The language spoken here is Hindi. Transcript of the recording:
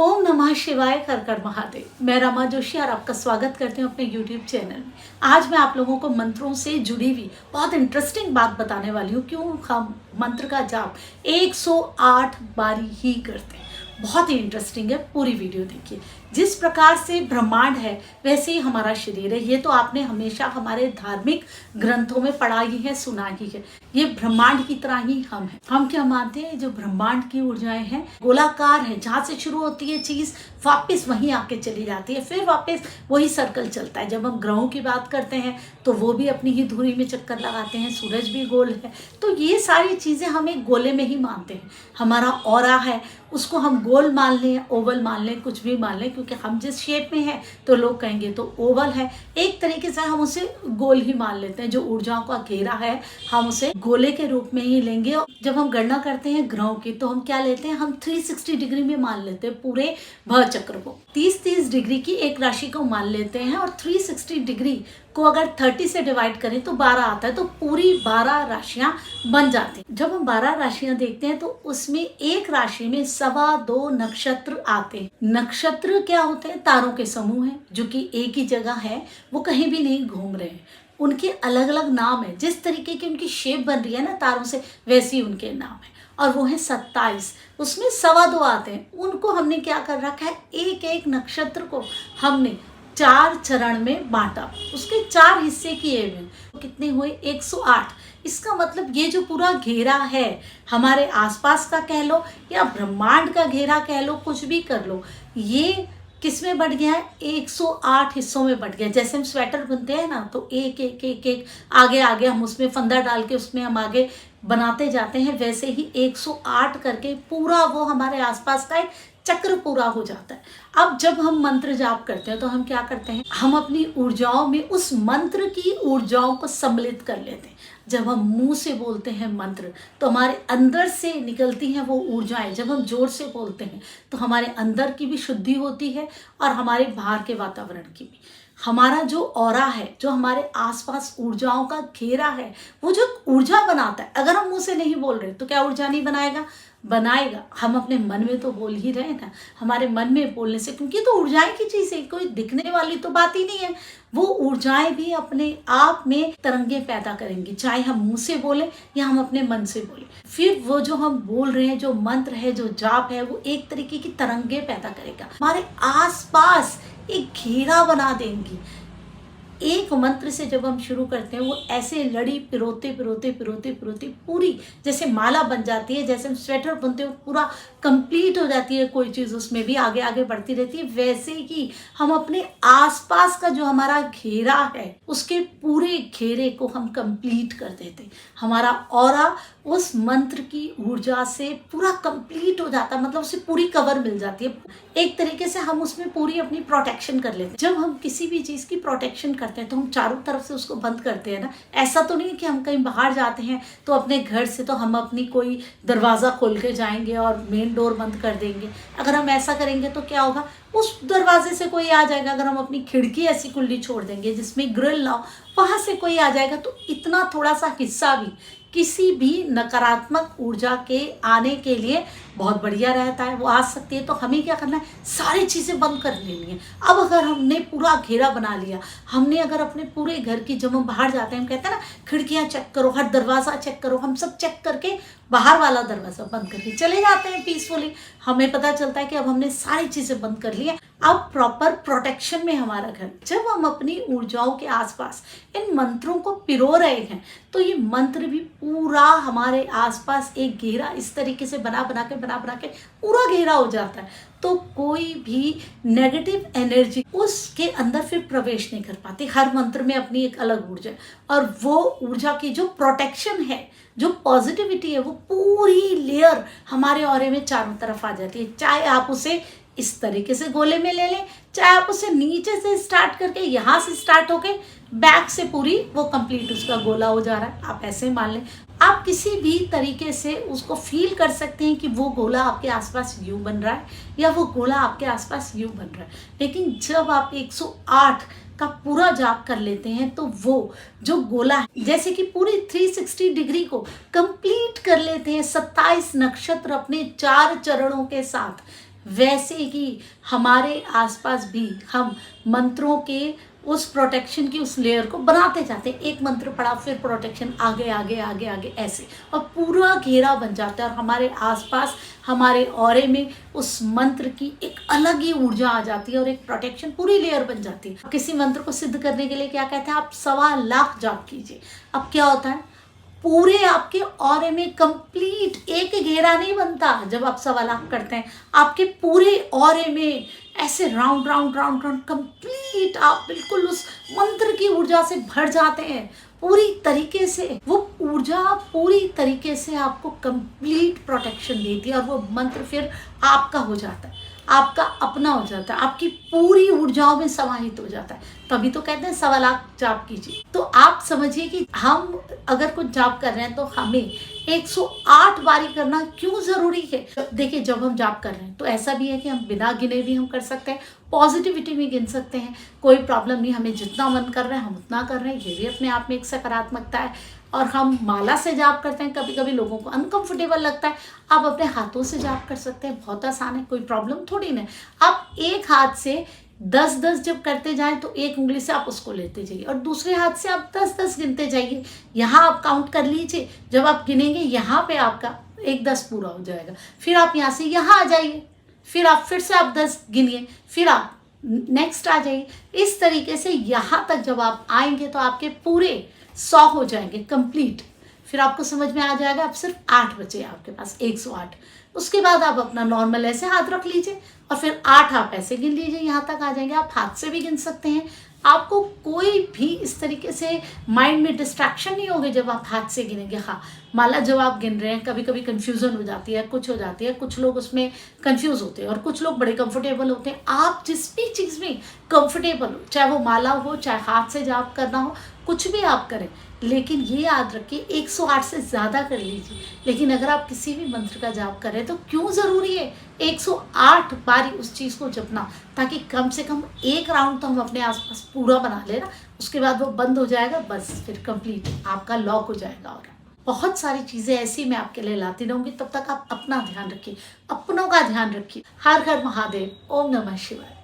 ओम नमः शिवाय, कर कर महादेव। मैं रमा जोशी और आपका स्वागत करती हूँ अपने YouTube चैनल में। आज मैं आप लोगों को मंत्रों से जुड़ी हुई बहुत इंटरेस्टिंग बात बताने वाली हूँ। क्यों हम मंत्र का जाप 108 बारी ही करते हैं। बहुत ही इंटरेस्टिंग है, पूरी वीडियो देखिए। जिस प्रकार से ब्रह्मांड है वैसे ही हमारा शरीर है। ये तो आपने हमेशा हमारे धार्मिक ग्रंथों में पढ़ा ही है, सुना ही है। ये ब्रह्मांड की तरह ही हम हैं। हम क्या मानते हैं, जो ब्रह्मांड की ऊर्जाएं हैं गोलाकार है, जहाँ से शुरू होती है चीज वापस वहीं आके चली जाती है, फिर वापस वही सर्कल चलता है। जब हम ग्रहों की बात करते हैं तो वो भी अपनी ही धुरी में चक्कर लगाते हैं, सूरज भी गोल है। तो ये सारी चीजें हम एक गोले में ही मानते हैं। हमारा ऑरा है, उसको हम गोल मान लें, ओवल मान लें, कुछ भी मान लें, क्योंकि हम जिस शेप में हैं तो लोग कहेंगे तो ओवल है। एक तरीके से हम उसे गोल ही मान लेते हैं। जो ऊर्जाओं का घेरा है हम उसे गोले के रूप में ही लेंगे। जब हम गणना करते हैं ग्रहों की तो हम क्या लेते हैं, हम 360 डिग्री में मान लेते हैं पूरे भव चक्र को। 30-30 डिग्री की एक राशि को मान लेते हैं और 360 डिग्री को अगर 30 से डिवाइड करें तो 12 आता है। तो पूरी 12 राशियां बन जाती हैं। जब हम 12 राशियां देखते हैं तो उसमें एक राशि में 2.25 नक्षत्र आते हैं। नक्षत्र क्या होते हैं? तारों के समूह हैं जो कि एक ही जगह है, वो कहीं भी नहीं घूम रहे हैं। उनके अलग अलग नाम है। जिस तरीके की उनकी शेप बन रही है ना तारों से, वैसे ही उनके नाम है। और वो है 27। उसमें 2.25 आते हैं। उनको हमने क्या कर रखा है, एक एक नक्षत्र को हमने 4 चरण में बांटा। उसके 4 हिस्से किए हुए। कितने हुए? 108। इसका मतलब ये जो पूरा घेरा है हमारे आसपास का कह लो या ब्रह्मांड का घेरा कह लो, कुछ भी कर लो, ये किस में बढ़ गया है? 108 हिस्सों में बढ़ गया। जैसे हम स्वेटर बुनते हैं ना, तो एक एक एक एक आगे आगे हम उसमें फंदा डाल के उसमें हम आगे बनाते जाते हैं, वैसे ही 108 करके पूरा वो हमारे आसपास का एक चक्र पूरा हो जाता है। अब जब हम मंत्र जाप करते हैं तो हम क्या करते हैं, हम अपनी ऊर्जाओं में उस मंत्र की ऊर्जाओं को सम्मिलित कर लेते हैं। जब हम मुंह से बोलते हैं मंत्र तो हमारे अंदर से निकलती हैं वो ऊर्जाएं। जब हम जोर से बोलते हैं तो हमारे अंदर की भी शुद्धि होती है और हमारे बाहर के वातावरण की भी। हमारा जो ऑरा है, जो हमारे आसपास ऊर्जाओं का घेरा है, वो जो ऊर्जा बनाता है। अगर हम मुंह से नहीं बोल रहे तो क्या ऊर्जा नहीं बनाएगा? बनाएगा। हम अपने मन में तो बोल ही रहे हैं ना। हमारे मन में बोलने से, क्योंकि तो ऊर्जाएं की चीज है, कोई दिखने वाली तो बात ही नहीं है। वो ऊर्जाएं भी अपने आप में तरंगे पैदा करेंगी, चाहे हम मुंह से बोले या हम अपने मन से बोले। फिर वो जो हम बोल रहे हैं, जो मंत्र है, जो जाप है, वो एक तरीके की तरंगे पैदा करेगा, हमारे आसपास एक घेरा बना देंगी। एक मंत्र से जब हम शुरू करते हैं वो ऐसे लड़ी पिरोते पिरोते पिरोते पिरोते पूरी जैसे माला बन जाती है। जैसे हम स्वेटर बुनते हो पूरा कंप्लीट हो जाती है, कोई चीज़ उसमें भी आगे आगे बढ़ती रहती है, वैसे ही हम अपने आसपास का जो हमारा घेरा है उसके पूरे घेरे को हम कंप्लीट कर देते हैं। हमारा ऑरा उस मंत्र की ऊर्जा से पूरा कंप्लीट हो जाता है, मतलब उसे पूरी कवर मिल जाती है। एक तरीके से हम उसमें पूरी अपनी प्रोटेक्शन कर लेते हैं। जब हम किसी भी चीज़ की प्रोटेक्शन करते हैं तो हम चारों तरफ से उसको बंद करते हैं ना। ऐसा तो नहीं कि हम कहीं बाहर जाते हैं तो अपने घर से तो हम अपनी कोई दरवाज़ा खोल के जाएंगे और मेन डोर बंद कर देंगे। अगर हम ऐसा करेंगे तो क्या होगा, उस दरवाजे से कोई आ जाएगा। अगर हम अपनी खिड़की ऐसी खुली छोड़ देंगे जिसमें ग्रिल ना हो, वहाँ से कोई आ जाएगा। तो इतना थोड़ा सा हिस्सा भी किसी भी नकारात्मक ऊर्जा के आने के लिए बहुत बढ़िया रहता है, वो आ सकती है। तो हमें क्या करना है, सारी चीज़ें बंद कर लेनी है। अब अगर हमने पूरा घेरा बना लिया, हमने अगर अपने पूरे घर की, जब हम बाहर जाते हैं हम कहते हैं ना खिड़कियां चेक करो, हर दरवाज़ा चेक करो, हम सब चेक करके बाहर वाला दरवाज़ा बंद करके चले जाते हैं पीसफुली। हमें पता चलता है कि अब हमने सारी चीज़ें बंद कर ली है। अब प्रॉपर प्रोटेक्शन में हमारा घर। जब हम अपनी ऊर्जाओं के आसपास इन मंत्रों को पिरो रहे हैं तो ये मंत्र भी पूरा हमारे आसपास एक घेरा इस तरीके से बना बना के पूरा घेरा हो जाता है। तो कोई भी नेगेटिव एनर्जी उसके अंदर फिर प्रवेश नहीं कर पाती। हर मंत्र में अपनी एक अलग ऊर्जा है और वो ऊर्जा की जो प्रोटेक्शन है, जो पॉजिटिविटी है, वो पूरी लेयर हमारे ऑरे में चारों तरफ आ जाती है। चाहे आप उसे इस तरीके से गोले में ले लें, चाहे आप उसे नीचे से स्टार्ट करके यहाँ से स्टार्ट होके बैक से पूरी वो कंप्लीट उसका गोला हो जा रहा है, आप ऐसे मान लें। आप किसी भी तरीके से उसको फील कर सकते हैं कि वो गोला आपके आसपास यूं बन रहा है या वो गोला आपके आसपास यूं बन रहा है। लेकिन जब आप 108 का पूरा जाप कर लेते हैं तो वो जो गोला है, जैसे कि पूरी 360 डिग्री को कंप्लीट कर लेते हैं 27 नक्षत्र अपने 4 चरणों के साथ, वैसे ही हमारे आसपास भी हम मंत्रों के उस प्रोटेक्शन की उस लेयर को बनाते जाते हैं। एक मंत्र पढ़ा, फिर प्रोटेक्शन आगे आगे आगे आगे ऐसे, और पूरा घेरा बन जाता है और हमारे आसपास हमारे ऑरे में उस मंत्र की एक अलग ही ऊर्जा आ जाती है और एक प्रोटेक्शन पूरी लेयर बन जाती है। किसी मंत्र को सिद्ध करने के लिए क्या कहते हैं, आप 1.25 लाख जाप कीजिए। अब क्या होता है, पूरे आपके ऑरे में कंप्लीट एक घेरा नहीं बनता। जब आप 1.25 लाख करते हैं, आपके पूरे ऑरे में ऐसे round round round round complete आप बिल्कुल उस मंत्र की ऊर्जा से भर जाते हैं पूरी तरीके से। वो ऊर्जा पूरी तरीके से आपको कंप्लीट प्रोटेक्शन देती है और वो मंत्र फिर आपका हो जाता है, आपका अपना हो जाता है, आपकी पूरी ऊर्जाओं में समाहित हो जाता है। तभी तो कहते हैं 1.25 लाख जाप कीजिए। तो आप समझिए कि हम अगर कुछ जाप कर रहे हैं तो हमें 108 बारी करना क्यों जरूरी है। देखिए, जब हम जाप कर रहे हैं तो ऐसा भी है कि हम बिना गिने भी हम कर सकते हैं, पॉजिटिविटी में गिन सकते हैं, कोई प्रॉब्लम नहीं। हमें जितना मन कर रहा है हम उतना कर रहे हैं, ये भी अपने आप में एक सकारात्मकता है। और हम माला से जाप करते हैं, कभी कभी लोगों को अनकंफर्टेबल लगता है, आप अपने हाथों से जाप कर सकते हैं, बहुत आसान है, कोई प्रॉब्लम थोड़ी ना। आप एक हाथ से 10-10 जब करते जाएं तो एक उंगली से आप उसको लेते जाइए और दूसरे हाथ से आप 10-10 गिनते जाइए। यहाँ आप काउंट कर लीजिए, जब आप गिनेंगे यहाँ पे आपका 1-10 पूरा हो जाएगा। फिर आप यहाँ से यहाँ आ जाइए, फिर आप फिर से आप 10 गिनिए, फिर आप नेक्स्ट आ जाइए। इस तरीके से यहाँ तक जब आप आएंगे तो आपके पूरे 100 हो जाएंगे कंप्लीट। फिर आपको समझ में आ जाएगा, अब सिर्फ 8 बचे आपके पास, 108। उसके बाद आप अपना नॉर्मल ऐसे हाथ रख लीजिए और फिर 8 आप ऐसे गिन लीजिए, यहाँ तक आ जाएंगे। आप हाथ से भी गिन सकते हैं, आपको कोई भी इस तरीके से माइंड में डिस्ट्रैक्शन नहीं होगी जब आप हाथ से गिनेंगे। हाँ, माला जब आप गिन रहे हैं कभी कभी कंफ्यूजन हो जाती है, कुछ हो जाती है, कुछ लोग उसमें कंफ्यूज होते हैं और कुछ लोग बड़े कंफर्टेबल होते हैं। आप जिस भी चीज़ में कंफर्टेबल हो, चाहे वो माला हो, चाहे हाथ से जाप करना हो, कुछ भी आप करें, लेकिन ये याद रखिए 108 से ज़्यादा कर लीजिए। लेकिन अगर आप किसी भी मंत्र का जाप करें तो क्यों ज़रूरी है 108 बारी उस चीज़ को जपना, ताकि कम से कम एक राउंड तो हम अपने आसपास पूरा बना लेना। उसके बाद वो बंद हो जाएगा, बस फिर कंप्लीट आपका लॉक हो जाएगा। और बहुत सारी चीज़ें ऐसी मैं आपके लिए लाती रहूँगी। तब तक आप अपना ध्यान रखिए, अपनों का ध्यान रखिए। हर हर महादेव, ओम नमः शिवाय।